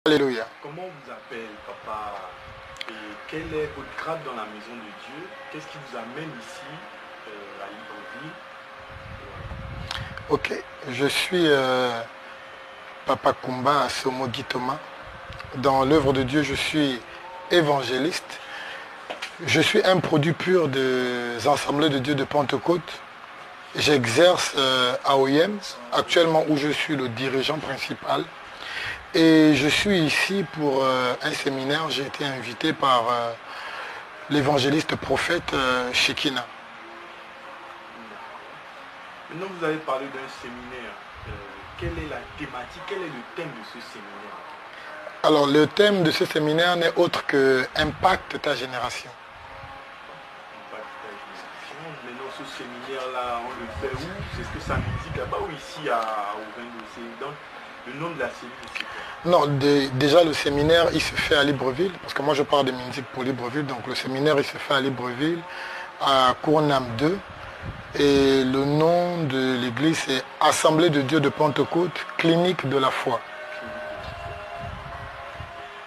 Alléluia. Comment on vous appelle, papa? Et quel est votre grade dans la maison de Dieu? Qu'est-ce qui vous amène ici, à Libreville? Ok, je suis Papa Kumba Asomo Guy Thomas. Dans l'œuvre de Dieu, je suis évangéliste. Je suis un produit pur des Assemblées de Dieu de Pentecôte. J'exerce à OIM, actuellement où je suis le dirigeant principal. Et je suis ici pour un séminaire. J'ai été invité par l'évangéliste prophète Shekina. Maintenant, vous avez parlé d'un séminaire. Quelle est la thématique, quel est le thème de ce séminaire? Alors, le thème de ce séminaire n'est autre que Impacte ta génération. Impacte ta génération. Maintenant, ce séminaire-là, on le fait où? C'est ce que ça m'indique là-bas ou ici au 22? Donc, le nom de la cellule, c'est quoi? Non, déjà le séminaire, il se fait à Libreville, parce que moi je parle de musique pour Libreville, donc le séminaire, il se fait à Libreville, à Cournam 2. Et le nom de l'église, c'est Assemblée de Dieu de Pentecôte, Clinique de la foi.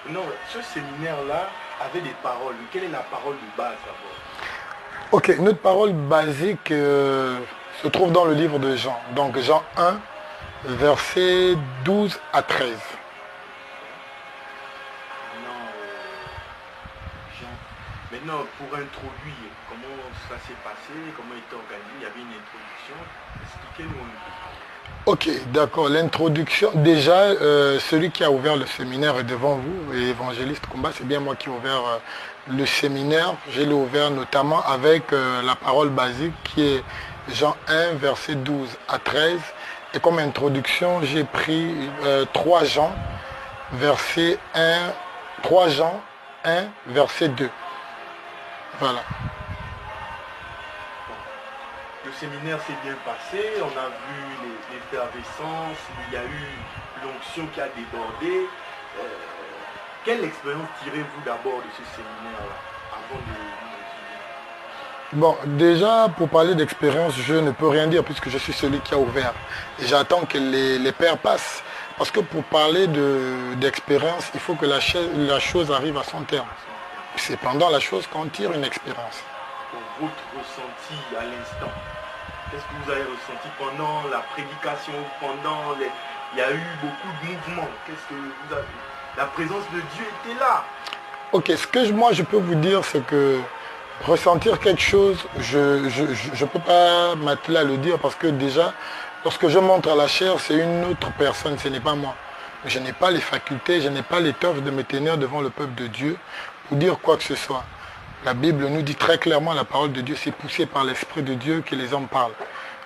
Non, ce séminaire-là avait des paroles. Quelle est la parole de base d'abord? Ok, notre parole basique se trouve dans le livre de Jean. Donc Jean 1, versets 12 à 13. Maintenant, pour introduire, comment ça s'est passé, comment était organisé, il y avait une introduction. Expliquez-nous un peu. Ok, d'accord. L'introduction, déjà, celui qui a ouvert le séminaire est devant vous, et évangéliste Kumba, c'est bien moi qui ai ouvert le séminaire. Je l'ai ouvert notamment avec la parole basique qui est Jean 1, verset 12 à 13. Et comme introduction, j'ai pris 3 Jean, verset 1, 3 Jean 1, verset 2. Voilà. Le séminaire s'est bien passé, on a vu l'effervescence, il y a eu l'onction qui a débordé. Quelle expérience tirez-vous d'abord de ce séminaire-là avant de... Bon, déjà, pour parler d'expérience, je ne peux rien dire puisque je suis celui qui a ouvert. Et j'attends que les pères passent. Parce que pour parler d'expérience, il faut que la chose arrive à son terme. C'est pendant la chose qu'on tire une expérience. Pour votre ressenti à l'instant, qu'est-ce que vous avez ressenti pendant la prédication, il y a eu beaucoup de mouvements? Qu'est-ce que vous avez... La présence de Dieu était là. Ok, ce que moi je peux vous dire, c'est que ressentir quelque chose, je ne peux pas m'atteler à le dire parce que déjà, lorsque je montre à la chair, c'est une autre personne, ce n'est pas moi. Je n'ai pas les facultés, je n'ai pas l'étoffe de me tenir devant le peuple de Dieu pour dire quoi que ce soit. La Bible nous dit très clairement, la parole de Dieu, c'est poussé par l'Esprit de Dieu que les hommes parlent.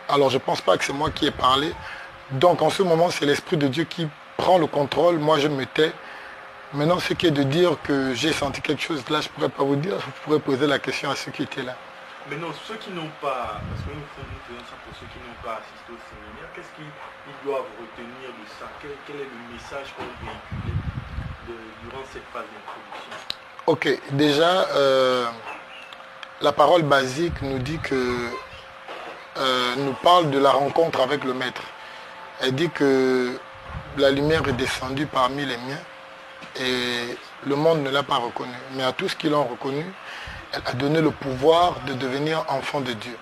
Alors je ne pense pas que c'est moi qui ai parlé. Donc en ce moment, c'est l'Esprit de Dieu qui prend le contrôle, moi je me tais. Maintenant, ce qui est de dire que j'ai senti quelque chose, là je ne pourrais pas vous dire, vous pourrez poser la question à ceux qui étaient là. Maintenant, ceux qui n'ont pas, parce que nous faisons ça pour ceux qui n'ont pas assisté au séminaire, qu'est-ce qu'ils doivent retenir de ça? Quel est le message qu'on véhicule durant cette phase d'introduction? Ok, déjà, la parole basique nous dit que, nous parle de la rencontre avec le Maître. Elle dit que la lumière est descendue parmi les miens et le monde ne l'a pas reconnu. Mais à tous qui l'ont reconnu, elle a donné le pouvoir de devenir enfant de Dieu.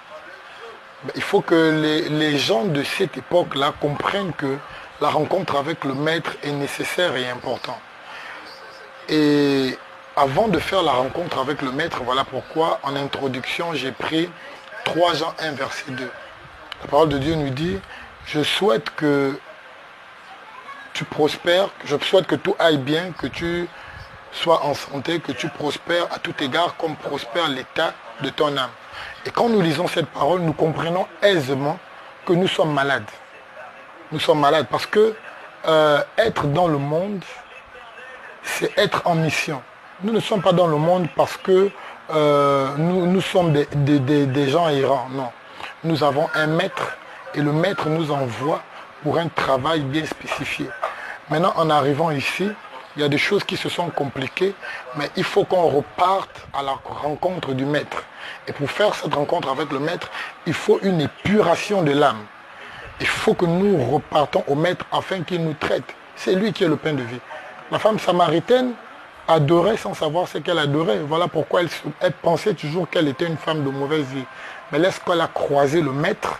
Il faut que les gens de cette époque-là comprennent que la rencontre avec le Maître est nécessaire et importante. Et avant de faire la rencontre avec le Maître, voilà pourquoi en introduction j'ai pris 3 Jean 1 verset 2. La parole de Dieu nous dit, je souhaite que tu prospères, je souhaite que tout aille bien, que tu sois en santé, que tu prospères à tout égard comme prospère l'état de ton âme. Et quand nous lisons cette parole, nous comprenons aisément que nous sommes malades. Nous sommes malades parce que être dans le monde, c'est être en mission. Nous ne sommes pas dans le monde parce que nous sommes des gens errants. Non. Nous avons un maître et le maître nous envoie pour un travail bien spécifié. Maintenant, en arrivant ici, il y a des choses qui se sont compliquées, mais il faut qu'on reparte à la rencontre du maître. Et pour faire cette rencontre avec le maître, il faut une épuration de l'âme. Il faut que nous repartons au maître afin qu'il nous traite. C'est lui qui est le pain de vie. La femme samaritaine adorait sans savoir ce qu'elle adorait. Voilà pourquoi elle pensait toujours qu'elle était une femme de mauvaise vie. Mais lorsqu'elle a croisé le maître,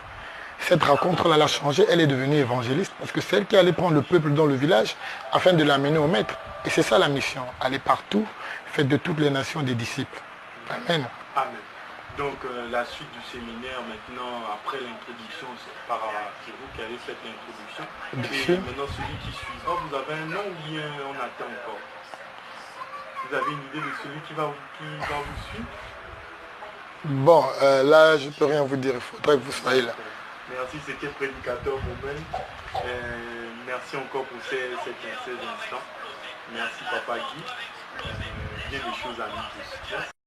cette rencontre-là l'a changée. Elle est devenue évangéliste parce que c'est elle qui allait prendre le peuple dans le village afin de l'amener au maître. Et c'est ça la mission. Aller partout, faites de toutes les nations des disciples. Amen. Amen. Donc la suite du séminaire maintenant, après l'introduction, c'est vous qui avez fait l'introduction. Et maintenant celui qui suivra, vous avez un nom ou bien on attend encore? Vous avez une idée de celui qui va vous suivre? Bon, là je ne peux rien vous dire, il faudrait que vous soyez là. Merci, c'était Prédicateur Moumel. Merci encore pour ces instants. Merci Papa Guy. Bien des choses à nous tous. Merci.